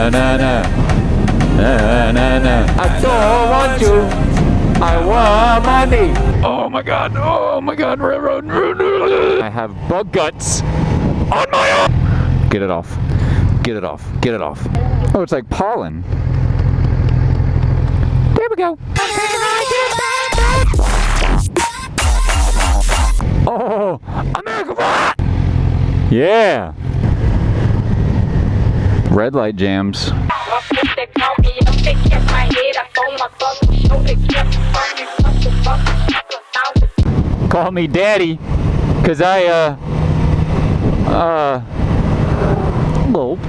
na na. Na na na. I don't want you. I want money. Oh my god. Oh my god. Railroad. I have bug guts on my arm. Get it off. Get it off. Get it off. Oh, it's like pollen. There we go. Oh, America flag! Yeah. Red light jams. Call me daddy, 'cause I, Nope.